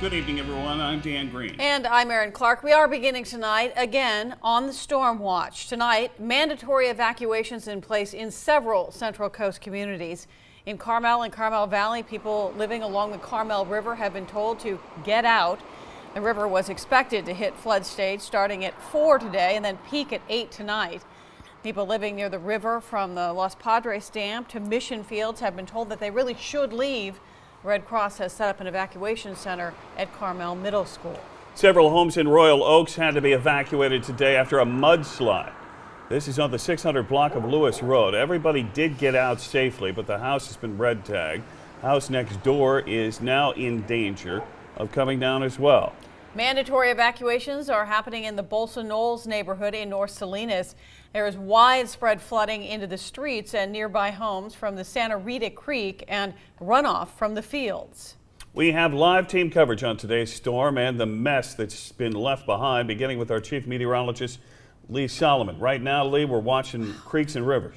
Good evening, everyone. I'm Dan Green. And I'm Erin Clark. We are beginning tonight again on the storm watch. Tonight, mandatory evacuations in place in several Central Coast communities. In Carmel and Carmel Valley, people living along the Carmel River have been told to get out. The river was expected to hit flood stage starting at 4 today and then peak at 8 tonight. People living near the river from the Los Padres Dam to Mission Fields have been told that they really should leave. Red Cross has set up an evacuation center at Carmel Middle School. Several homes in Royal Oaks had to be evacuated today after a mudslide. This is on the 600 block of Lewis Road. Everybody did get out safely, but the house has been red tagged. House next door is now in danger of coming down as well. Mandatory evacuations are happening in the Bolsa Knolls neighborhood in North Salinas. There is widespread flooding into the streets and nearby homes from the Santa Rita Creek and runoff from the fields. We have live team coverage on today's storm and the mess that's been left behind, beginning with our chief meteorologist, Lee Solomon. Right now, Lee, we're watching creeks and rivers.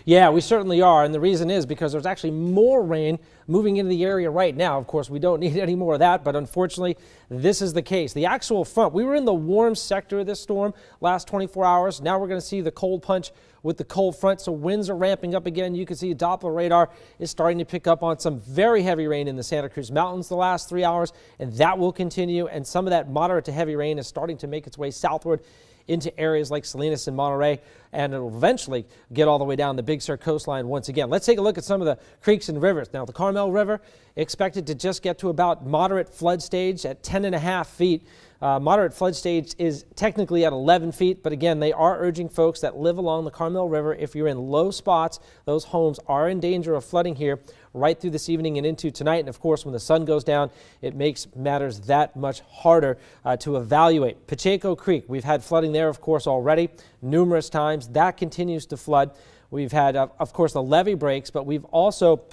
Yeah, we certainly are, and the reason is because there's actually more rain moving into the area right now. Of course, we don't need any more of that, but unfortunately, this is the case. The actual front, we were in the warm sector of this storm last 24 hours. Now we're going to see the cold punch with the cold front, so winds are ramping up again. You can see Doppler radar is starting to pick up on some very heavy rain in the Santa Cruz Mountains the last 3 hours, and that will continue, and some of that moderate to heavy rain is starting to make its way southward into areas like Salinas and Monterey, and it will eventually get all the way down the Big Sur coastline once again. Let's take a look at some of the creeks and rivers. Now, the Carmel River expected to just get to about moderate flood stage at 10.5 feet. Moderate flood stage is technically at 11 feet, but again, they are urging folks that live along the Carmel River, if you're in low spots, those homes are in danger of flooding here right through this evening and into tonight. And of course, when the sun goes down, it makes matters that much harder to evaluate. Pacheco Creek, we've had flooding there, of course, already numerous times. That continues to flood. We've had, of course, the levee breaks, but we've also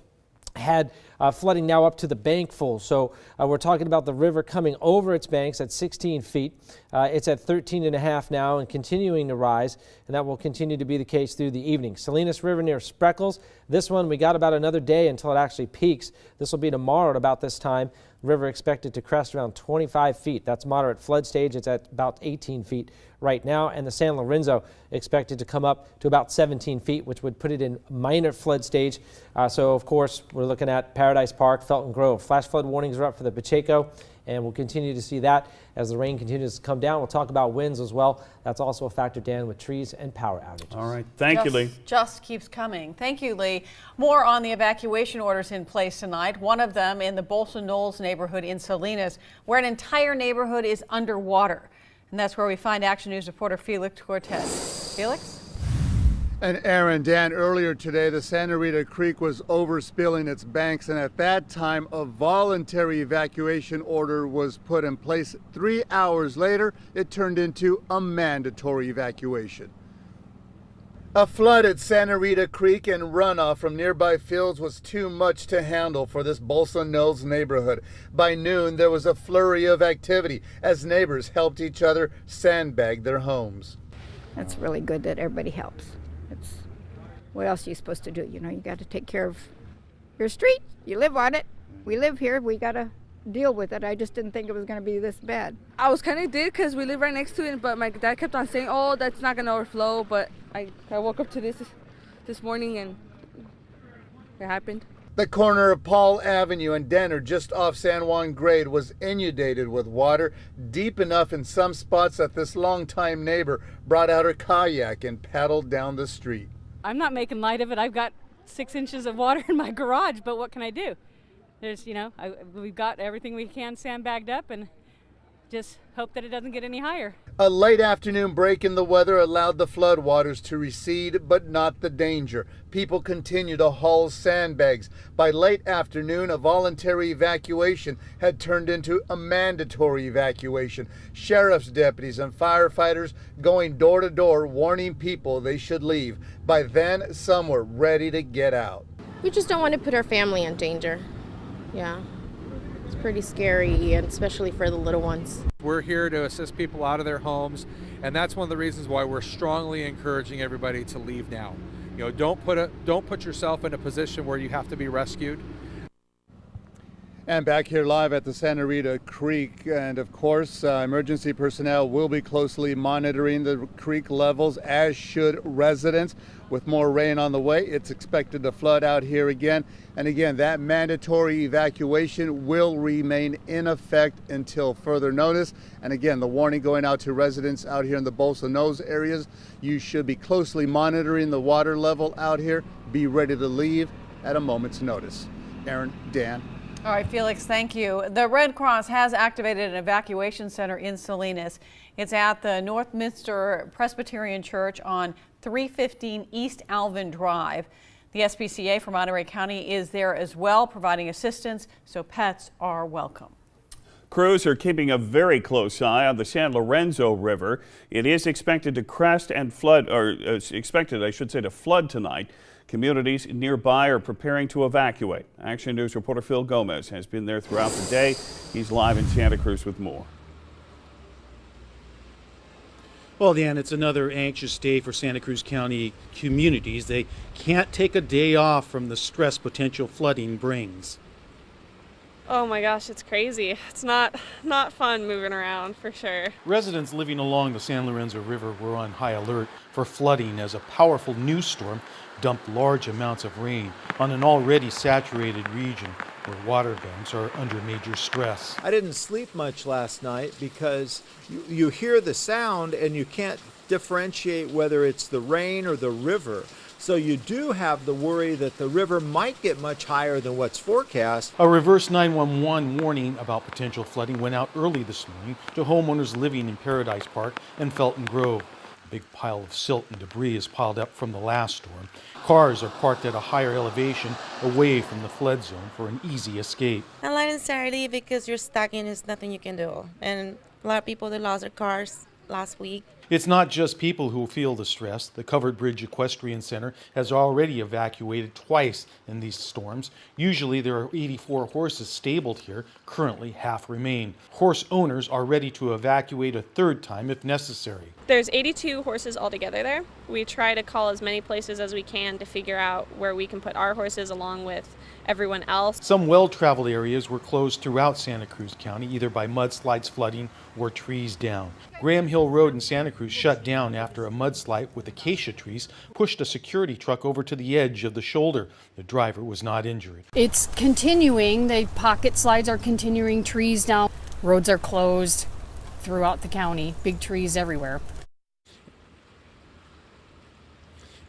had flooding now up to the bank full. So we're talking about the river coming over its banks at 16 feet. It's at 13.5 now and continuing to rise, and that will continue to be the case through the evening. Salinas River near Spreckles. This one, we got about another day until it actually peaks. This will be tomorrow at about this time. River expected to crest around 25 feet. That's moderate flood stage. It's at about 18 feet right now. And the San Lorenzo expected to come up to about 17 feet, which would put it in minor flood stage. So, of course, we're looking at Paradise Park, Felton Grove. Flash flood warnings are up for the Pacheco, and we'll continue to see that as the rain continues to come down. We'll talk about winds as well. That's also a factor, Dan, with trees and power outages. All right. Thank you, Lee. Just keeps coming. Thank you, Lee. More on the evacuation orders in place tonight. One of them in the Bolsa Knolls neighborhood in Salinas, where an entire neighborhood is underwater. And that's where we find Action News reporter Felix Cortez. Felix? And Aaron, Dan, earlier today, the Santa Rita Creek was overspilling its banks, and at that time, a voluntary evacuation order was put in place. 3 hours later, it turned into a mandatory evacuation. A flood at Santa Rita Creek and runoff from nearby fields was too much to handle for this Bolsa Knolls neighborhood. By noon, there was a flurry of activity as neighbors helped each other sandbag their homes. That's really good that everybody helps. What else are you supposed to do? You know, you got to take care of your street. You live on it. We live here. We got to deal with it. I just didn't think it was going to be this bad. I was kind of did because we live right next to it, but my dad kept on saying, oh, that's not going to overflow. But I woke up to this morning and it happened. The corner of Paul Avenue and Denner, just off San Juan Grade, was inundated with water, deep enough in some spots that this longtime neighbor brought out her kayak and paddled down the street. I'm not making light of it. I've got 6 inches of water in my garage, but what can I do? There's, we've got everything we can sandbagged up and just hope that it doesn't get any higher. A late afternoon break in the weather allowed the floodwaters to recede, but not the danger. People continue to haul sandbags. By late afternoon, a voluntary evacuation had turned into a mandatory evacuation. Sheriff's deputies and firefighters going door to door warning people they should leave. By then, some were ready to get out. We just don't want to put our family in danger. Yeah. It's pretty scary, and especially for the little ones. We're here to assist people out of their homes, and that's one of the reasons why we're strongly encouraging everybody to leave now. Don't put yourself in a position where you have to be rescued. And back here live at the Santa Rita Creek, and of course emergency personnel will be closely monitoring the creek levels, as should residents. With more rain on the way, it's expected to flood out here again, and again that mandatory evacuation will remain in effect until further notice. And again, the warning going out to residents out here in the Bolsa Nose areas: you should be closely monitoring the water level out here. Be ready to leave at a moment's notice. Aaron, Dan. All right, Felix, thank you. The Red Cross has activated an evacuation center in Salinas. It's at the Northminster Presbyterian Church on 315 East Alvin Drive. The SPCA for Monterey County is there as well, providing assistance, so pets are welcome. Crews are keeping a very close eye on the San Lorenzo River. It is expected to crest and flood, or I should say, to flood tonight. Communities nearby are preparing to evacuate. Action News reporter Phil Gomez has been there throughout the day. He's live in Santa Cruz with more. Well, Dan, it's another anxious day for Santa Cruz County communities. They can't take a day off from the stress potential flooding brings. Oh my gosh, it's crazy. It's not fun moving around, for sure. Residents living along the San Lorenzo River were on high alert for flooding as a powerful new storm dumped large amounts of rain on an already saturated region where water banks are under major stress. I didn't sleep much last night because you hear the sound and you can't differentiate whether it's the rain or the river. So you do have the worry that the river might get much higher than what's forecast. A reverse 911 warning about potential flooding went out early this morning to homeowners living in Paradise Park and Felton Grove. A big pile of silt and debris is piled up from the last storm. Cars are parked at a higher elevation away from the flood zone for an easy escape. Not necessarily because you're stuck and there's nothing you can do. And a lot of people that lost their cars last week. It's not just people who feel the stress. The Covered Bridge Equestrian Center has already evacuated twice in these storms. Usually there are 84 horses stabled here. Currently, half remain. Horse owners are ready to evacuate a third time if necessary. There's 82 horses altogether there. We try to call as many places as we can to figure out where we can put our horses along with everyone else. Some well-traveled areas were closed throughout Santa Cruz County, either by mudslides, flooding, or trees down. Graham Hill Road in Santa Cruz shut down after a mudslide with acacia trees pushed a security truck over to the edge of the shoulder. The driver was not injured. It's continuing. The pocket slides are continuing, trees down. Roads are closed throughout the county, big trees everywhere.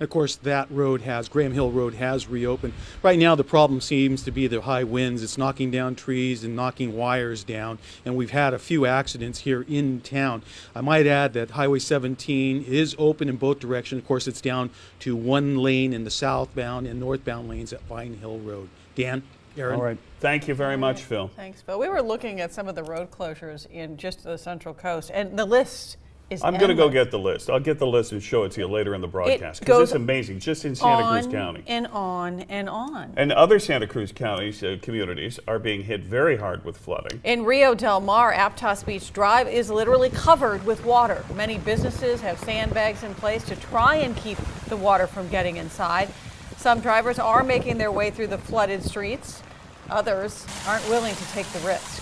Of course, Graham Hill Road has reopened. Right now, the problem seems to be the high winds. It's knocking down trees and knocking wires down, and we've had a few accidents here in town. I might add that Highway 17 is open in both directions. Of course, it's down to one lane in the southbound and northbound lanes at Vine Hill Road. Dan? Aaron? All right. Thank you very much, Phil. Thanks, Bill. We were looking at some of the road closures in just the Central Coast, and the list is I'm going to go get the list. I'll get the list and show it to you later in the broadcast, because it's amazing, just in Santa Cruz County. And on and on. And other Santa Cruz counties, communities are being hit very hard with flooding. In Rio Del Mar, Aptos Beach Drive is literally covered with water. Many businesses have sandbags in place to try and keep the water from getting inside. Some drivers are making their way through the flooded streets. Others aren't willing to take the risk.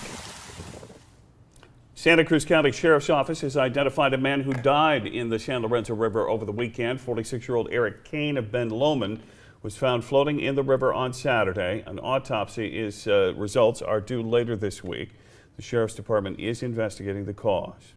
Santa Cruz County Sheriff's Office has identified a man who died in the San Lorenzo River over the weekend. 46-year-old Eric Kane of Ben Lomond was found floating in the river on Saturday. An autopsy results are due later this week. The Sheriff's Department is investigating the cause.